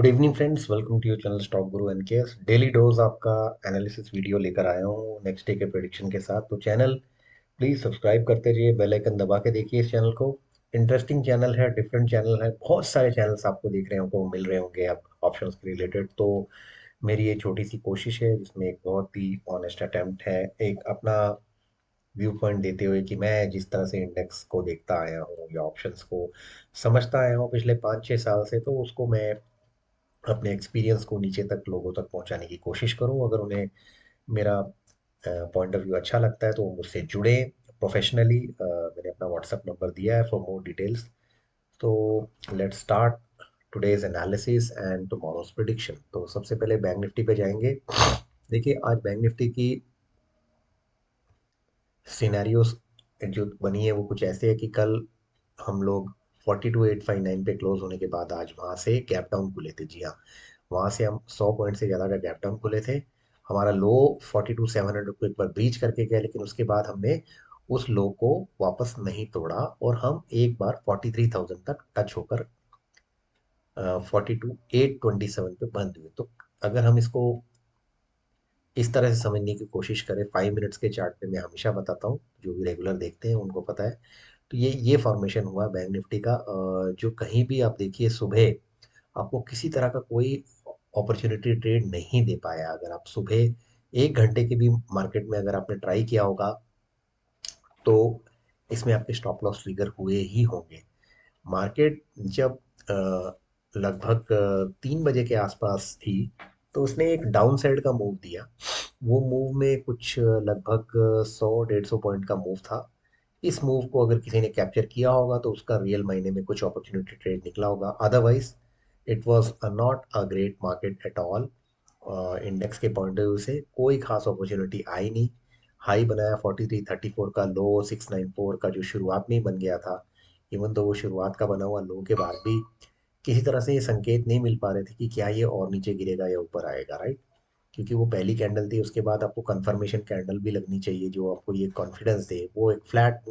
Good evening friends, welcome to your channel stock guru NKS. Daily dose आपका analysis video लेकर आया हूँ next day के prediction के साथ। तो चैनल प्लीज सब्सक्राइब करते रहिए, बेल आइकन दबा के देखिए इस चैनल को। इंटरेस्टिंग चैनल है, डिफरेंट चैनल है, बहुत सारे चैनल्स आपको दिख रहे होंगे, मिल रहे होंगे आप ऑप्शंस के रिलेटेड। तो मेरी ये छोटी सी कोशिश है जिसमें एक बहुत ही ऑनेस्ट अटेम्प्ट है एक अपना व्यू पॉइंट देते हुए कि मैं जिस तरह से इंडेक्स को देखता आया हूँ या ऑप्शंस को समझता आया हूँ पिछले 5-6 साल से, तो उसको मैं अपने एक्सपीरियंस को नीचे तक लोगों तक पहुंचाने की कोशिश करूं। अगर उन्हें मेरा पॉइंट ऑफ व्यू अच्छा लगता है तो वो मुझसे जुड़े प्रोफेशनली। मैंने अपना व्हाट्सएप नंबर दिया है फॉर मोर डिटेल्स। तो let's start today's analysis and tomorrow's prediction. तो सबसे पहले बैंक निफ्टी पे जाएंगे। देखिए, आज बैंक निफ्टी की सिनेरियोस जो बनी है वो कुछ ऐसे है कि कल हम लोग 42,859 पे क्लोज होने के बाद आज वहां से गैप डाउन खुले थे। जी हाँ, वहां से हम 100 पॉइंट से ज़्यादा का गैप डाउन खुले थे। हमारा लो 42,700 को एक बार ब्रीच करके गया, लेकिन उसके बाद हमने उस लो को वापस नहीं तोड़ा और हम एक बार 43,000 तक टच होकर 42,827 पे बंद हुए। तो अगर हम इसको इस तरह से समझने की कोशिश करें 5 मिनट्स के चार्ट पे, मैं हमेशा बताता हूँ, जो भी रेगुलर देखते हैं उनको पता है। तो ये फॉर्मेशन हुआ बैंक निफ्टी का। जो कहीं भी आप देखिए सुबह आपको किसी तरह का कोई अपॉर्चुनिटी ट्रेड नहीं दे पाया। अगर आप सुबह 1 घंटे के भी मार्केट में अगर आपने ट्राई किया होगा तो इसमें आपके स्टॉप लॉस ट्रिगर हुए ही होंगे। मार्केट जब लगभग 3 बजे के आसपास थी तो उसने एक डाउन साइड का मूव दिया। वो मूव में कुछ लगभग 100-150 पॉइंट का मूव था। इस मूव को अगर किसी ने कैप्चर किया होगा तो उसका रियल मायने में कुछ अपॉर्चुनिटी ट्रेड निकला होगा। Otherwise it was not a great market at all. Index के पॉइंट ऑफ व्यू से कोई खास अपॉर्चुनिटी आई नहीं। हाई बनाया 4334 का, लो 694 का जो शुरुआत में ही बन गया था। इवन तो वो शुरुआत का बना हुआ लो के बाद भी किसी तरह से ये संकेत नहीं मिल पा रहे थे कि क्या ये और नीचे गिरेगा या ऊपर आएगा, राइट। क्योंकि वो पहली कैंडल थी, उसके बाद आपको कंफर्मेशन कैंडल भी लगनी चाहिए जो आपको ये कॉन्फिडेंस दे। वो एक फ्लैट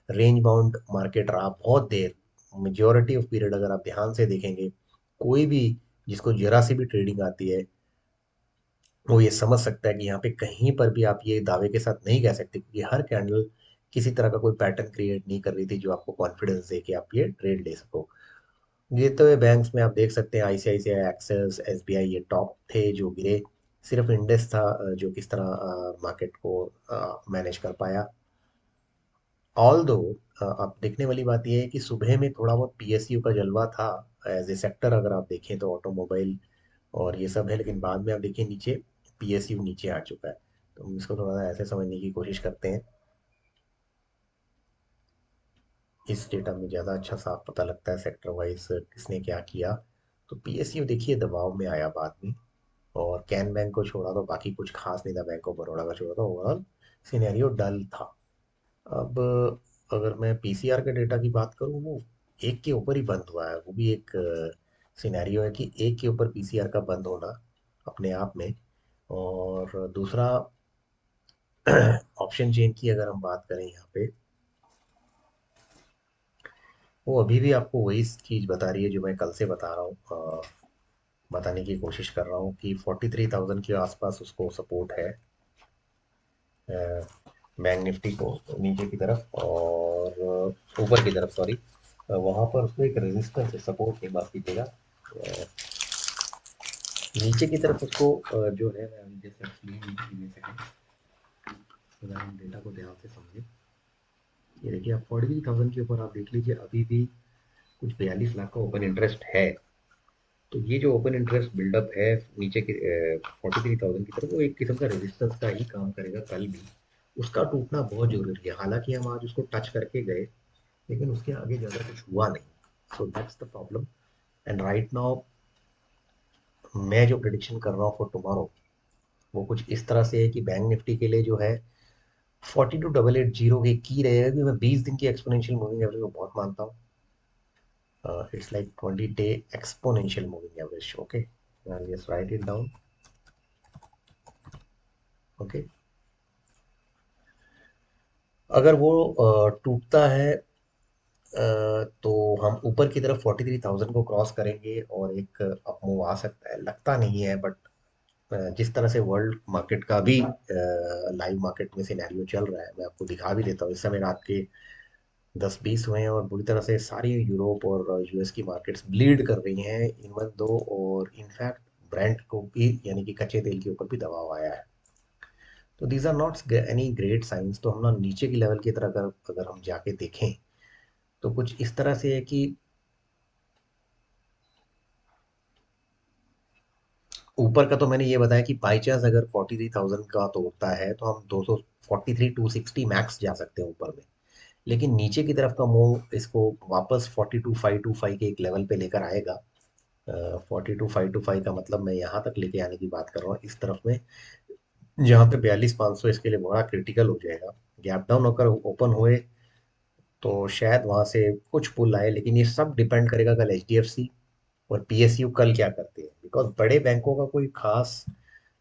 रेंज बाउंड मार्केट रहा बहुत देर। मेजोरिटी ऑफ पीरियड अगर आप ध्यान से देखेंगे, कोई भी जिसको जरा सी भी ट्रेडिंग आती है वो ये समझ सकता है कि यहाँ पे कहीं पर भी आप ये दावे के साथ नहीं कह सकते क्योंकि हर कैंडल किसी तरह का कोई पैटर्न क्रिएट नहीं कर रही थी जो आपको कॉन्फिडेंस दे कि आप ये ट्रेड ले सको। ये तो ये बैंक्स में आप देख सकते हैं, आईसीआईसीआई, एक्सिस, एसबीआई ये टॉप थे जो गिरे। सिर्फ इंडेस था जो किस तरह मार्केट को मैनेज कर पाया। ऑल दो अब देखने वाली बात यह है कि सुबह में थोड़ा बहुत पीएसयू का जलवा था एज ए सेक्टर। अगर आप देखें तो ऑटोमोबाइल और ये सब है, लेकिन बाद में आप देखिए नीचे पीएसयू नीचे आ चुका है। तो हम इसको थोड़ा सा ऐसे समझने की कोशिश करते हैं। इस डेटा में ज़्यादा अच्छा साफ पता लगता है सेक्टर वाइज किसने क्या किया। तो पीएसयू देखिए दबाव में आया बाद में, और कैन बैंक को छोड़ा तो बाकी कुछ खास नहीं था। बैंक ऑफ बड़ौदा का छोड़ा तो ओवरऑल सिनेरियो डल था। अब अगर मैं पीसीआर के डेटा की बात करूँ, वो एक के ऊपर ही बंद हुआ है। वो भी एक सिनेरियो है कि एक के ऊपर पीसीआर का बंद होना अपने आप में। और दूसरा ऑप्शन चेन की अगर हम बात करें यहाँ पे, वो अभी भी आपको वही चीज़ बता रही है जो मैं कल से बता रहा हूँ, बताने की कोशिश कर रहा हूँ कि 43,000 के आसपास उसको सपोर्ट है बैंक निफ्टी को नीचे की तरफ, और ऊपर की तरफ सॉरी। वहाँ पर उसको एक रेजिस्टेंस है, सपोर्ट नहीं, माफ कीजिएगा। नीचे की तरफ उसको जो है, मैं अभी जैसे एक्सप्लेन कीजिए सेकंड, अगर हम डेटा को ध्यान से समझें। ये देखिए, आप 43,000 के ऊपर आप देख लीजिए, अभी भी कुछ 42 लाख का ओपन इंटरेस्ट है। तो ये जो ओपन इंटरेस्ट बिल्डअप है नीचे की 43,000 की तरफ, वो एक किस्म का रेजिस्टेंस का ही काम करेगा कल भी। उसका टूटना बहुत जरूरी है। हालांकि हम आज उसको टच करके गए, लेकिन उसके आगे ज़्यादा कुछ हुआ नहीं। So that's the problem. And right now मैं जो प्रिडिक्शन कर रहा हूँ फॉर टुमारो, वो कुछ इस तरह से है कि बैंक निफ्टी के लिए जो है 42,880 के की रहेगा। कि मैं 20 दिन की एक्सपोनेंशियल मूविंग एवरेज को बहुत मानता हूँ। It's like 20 day exponential moving average. Okay, just right it down. Okay, अगर वो टूटता है तो हम ऊपर की तरफ 43,000 को क्रॉस करेंगे और एक अप मूव आ सकता है, लगता नहीं है, बट जिस तरह से वर्ल्ड मार्केट का भी लाइव मार्केट में सिनेरियो चल रहा है, मैं आपको दिखा भी देता हूँ। इस समय रात के 10-20 हुए हैं और बुरी तरह से सारी यूरोप और यूएस की मार्केट्स ब्लीड कर रही हैं इवन दो, और इनफैक्ट ब्रेंट को भी, यानी कि कच्चे तेल के ऊपर भी दबाव आया है। तो these are not any great science. तो हम ना नीचे की लेवल की तरह अगर अगर हम जाके देखें तो कुछ इस तरह से है कि ऊपर का तो मैंने ये बताया कि बाई चांस अगर 43,000 का तोड़ता है तो हम 243 260 मैक्स जा सकते हैं ऊपर में। लेकिन नीचे की तरफ का मूव इसको वापस 42,525 के एक लेवल पे लेकर आएगा। 42,525 का मतलब मैं यहाँ तक लेके आने की बात कर रहा हूँ, इस तरफ में, जहाँ पे 42,500 इसके लिए बड़ा क्रिटिकल हो जाएगा। गैप डाउन होकर ओपन हुए तो शायद वहाँ से कुछ पुल आए, लेकिन ये सब डिपेंड करेगा कल एचडीएफसी और पीएसयू कल क्या करते हैं, बिकॉज बड़े बैंकों का कोई खास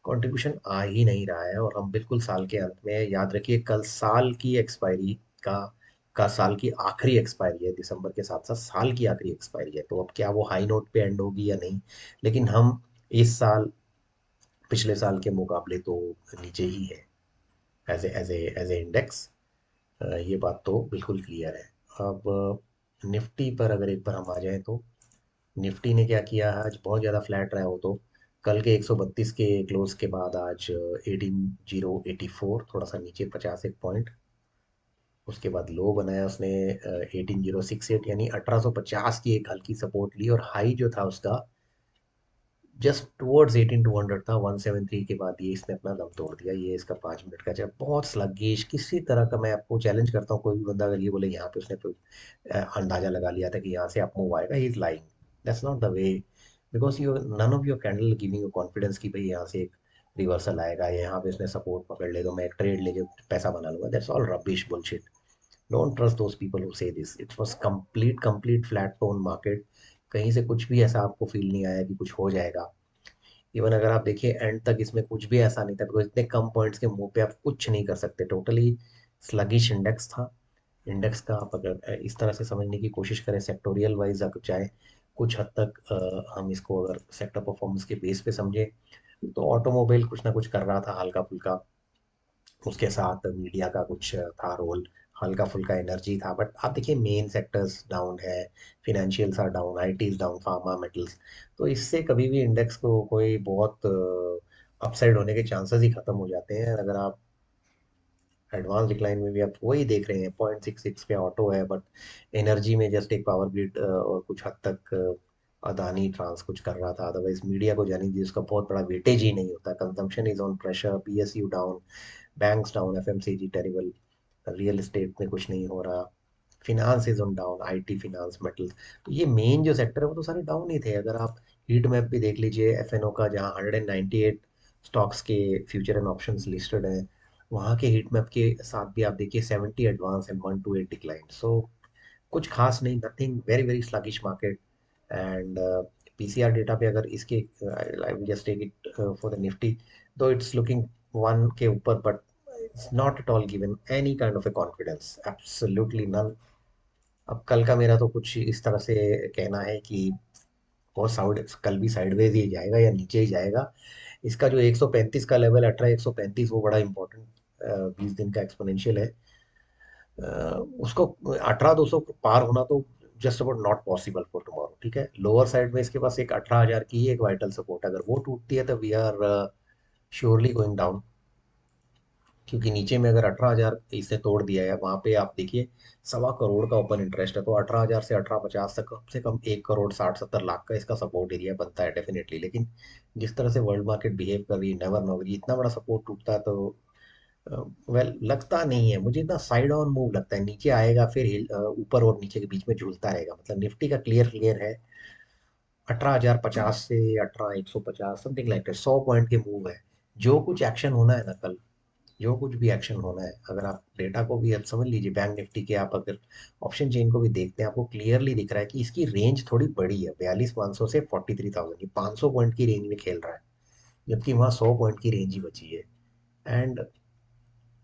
कंट्रीब्यूशन आ ही नहीं रहा है। और हम बिल्कुल साल के अंत में, याद रखिए कल साल की एक्सपायरी का साल की आखिरी एक्सपायरी है, दिसंबर के साथ साथ साल की आखिरी एक्सपायरी है। तो अब क्या वो हाई नोट पे एंड होगी या नहीं, लेकिन हम इस साल पिछले साल के मुकाबले तो नीचे ही है एज ए इंडेक्स। ये बात तो बिल्कुल क्लियर है। अब निफ्टी पर अगर एक बार हम आ जाएं तो निफ्टी ने क्या किया है, आज बहुत ज़्यादा फ्लैट रहा हो तो कल के 132 के क्लोज के बाद आज 18,084, थोड़ा सा नीचे 50 एक पॉइंट। उसके बाद लो बनाया उसने 18,068, यानी 1850 की एक हल्की सपोर्ट ली, और हाई जो था उसका जस्ट टुवर्ड्स 18,200 था। 173 के बाद ये इसने अपना दम तोड़ दिया। ये इसका 5 मिनट का जब बहुत स्लगिश किसी तरह का, मैं आपको चैलेंज करता हूँ, कोई भी बंदा अगर ये बोले यहाँ पे उसने कोई अंदाजा लगा लिया था कि यहाँ से अप मूव आएगा, he is lying. That's not the way, because you none of your candle giving you confidence कि भाई यहाँ से एक रिवर्सल आएगा, यहाँ पे उसने सपोर्ट पकड़ ले तो मैं एक ट्रेड लेके पैसा बना लूंगा। That's all rubbish bullshit. Don't trust those people who say this. It was complete flat tone market. कहीं से कुछ भी ऐसा आपको फील नहीं आया कि कुछ हो जाएगा। इवन अगर आप देखिए एंड तक इसमें कुछ भी ऐसा नहीं था, बिकॉज इतने कम पॉइंट्स के मुंह पे आप कुछ नहीं कर सकते। टोटली स्लगिश इंडेक्स था। इंडेक्स का आप अगर इस तरह से समझने की कोशिश करें सेक्टोरियल वाइज अगर जाए, कुछ हद तक हम इसको अगर सेक्टर परफॉर्मेंस के बेस पे समझे तो ऑटोमोबाइल कुछ ना कुछ कर रहा था हल्का फुल्का, उसके साथ मीडिया का कुछ था रोल, हल्का फुल्का एनर्जी था। बट आप देखिए मेन सेक्टर्स डाउन है, financials are down, IT is down, pharma, metals. तो इससे कभी भी इंडेक्स को कोई बहुत अपसाइड होने के चांसेस ही खत्म हो जाते हैं। अगर आप एडवांस डिक्लाइन में भी आप वही देख रहे हैं, 0.66 पे ऑटो है, बट एनर्जी में जस्ट एक पावर ग्रिड और कुछ हद तक अदानी ट्रांस कुछ कर रहा था। अदरवाइज मीडिया को जाने दीजिए, उसका बहुत बड़ा वेटेज ही नहीं होता। Consumption is on pressure, PSU down, banks down, FMCG terrible, real estate में कुछ नहीं हो रहा, finance is on down, IT, finance, metals. तो ये मेन जो सेक्टर है वो तो सारे डाउन ही थे। अगर आप हीट मैप भी देख लीजिए एफएनओ का, जहाँ 198 स्टॉक्स के फ्यूचर एंड ऑप्शंस लिस्टेड हैं, वहाँ के हीट मैप के साथ भी आप देखिए 70 एडवांस एंड 128 डिक्लाइन। सो कुछ खास नहीं, nothing, very very sluggish market. And PCR data पे अगर इसके, I will just take it for the Nifty, though it's looking one के ऊपर, but it's not at all given any kind of a confidence, absolutely none. अब कल का मेरा तो कुछ इस तरह से कहना है कि बहुत साउड कल भी साइडवेज ही जाएगा या नीचे ही जाएगा। इसका जो 135 का लेवल, 18,135, वो बड़ा इंपॉर्टेंट 20 दिन का एक्सपोनेंशियल है। उसको 18,200 पार होना तो just about not possible for tomorrow. ठीक है, लोअर साइड में इसके पास एक 18,000 की एक वाइटल सपोर्ट, अगर वो टूटती है तो we are surely going down. क्योंकि नीचे में अगर 18,000 इसने तोड़ दिया है, वहां पे आप देखिए 1.25 करोड़ का ओपन इंटरेस्ट है, तो 18,000 से 18,50 तक कम से कम 1,60,70 लाख का इसका सपोर्ट एरिया बनता है डेफिनेटली। लेकिन जिस तरह से वर्ल्ड मार्केट बिहेव कर रही है, नेवर नो, इतना बड़ा सपोर्ट टूटता है तो वेल लगता नहीं है मुझे, इतना साइड ऑन मूव लगता है। नीचे आएगा फिर ऊपर और नीचे के बीच में झूलता रहेगा। मतलब निफ्टी का क्लियर क्लियर है 18,050 से 18,150, समथिंग लाइक 100 पॉइंट के मूव है। जो कुछ एक्शन होना है ना कल, जो कुछ भी एक्शन होना है, अगर आप डेटा को भी अब समझ लीजिए, बैंक निफ्टी के आप अगर ऑप्शन चेन को भी देखते हैं, आपको क्लियरली दिख रहा है कि इसकी रेंज थोड़ी बड़ी है, 42,500 से 43,000, ये 500 पॉइंट की रेंज में खेल रहा है, जबकि वहाँ 100 पॉइंट की रेंज ही बची है। एंड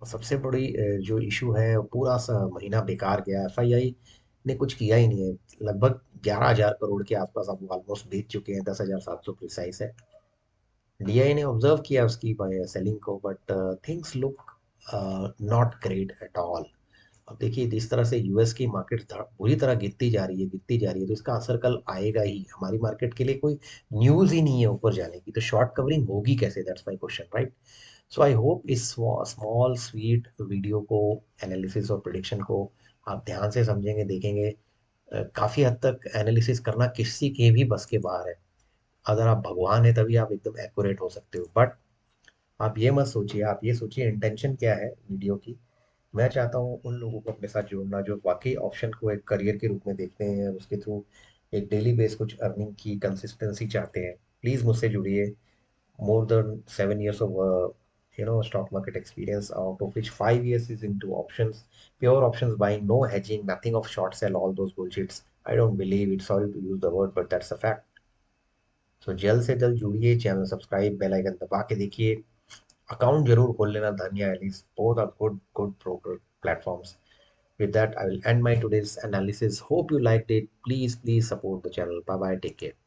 सबसे बड़ी जो इशू है, पूरा सा महीना बेकार गया। एफआईआई ने कुछ किया ही नहीं है। लगभग 11,000 करोड़ के आसपास अब ऑलमोस्ट बेच चुके हैं, 10,700 प्रिसाइस है। डीआई ने ऑब्जर्व किया उसकी सेलिंग को, but things look not great at all. अब देखिए जिस तरह से यूएस की मार्केट बुरी तरह गिरती जा रही है तो इसका असर कल आएगा ही। हमारी मार्केट के लिए कोई न्यूज़ ही नहीं है ऊपर जाने की, तो शॉर्ट कवरिंग होगी कैसे? That's my question, right? So I hope इस स्मॉल स्वीट वीडियो को, एनालिसिस और प्रिडिक्शन को आप ध्यान से समझेंगे, देखेंगे। काफ़ी हद तक एनालिसिस करना किसी के भी बस के बाहर है। अगर आप भगवान है तभी आप एकदम एक्यूरेट हो सकते हो, बट आप ये मत सोचिए, आप ये सोचिए इंटेंशन क्या है वीडियो की। मैं चाहता हूँ उन लोगों को अपने साथ जोड़ना जो वाकई ऑप्शन को एक करियर के रूप में देखते हैं और उसके थ्रू एक डेली बेस कुछ अर्निंग की कंसिस्टेंसी चाहते हैं। प्लीज़ मुझसे जुड़िए। more than 7 years of stock market experience, out of which 5 years is into options, pure options buying, no hedging, nothing of short sell, all those bullshits. I don't believe it. Sorry to use the word, but that's a fact. So जल्द से जल्द जुड़िए, channel subscribe, bell icon दबा के देखिए। Account जरूर खोल लेना, धन्या Alice, both are good broker platforms. With that, I will end my today's analysis. Hope you liked it. Please support the channel. Bye bye. Take care.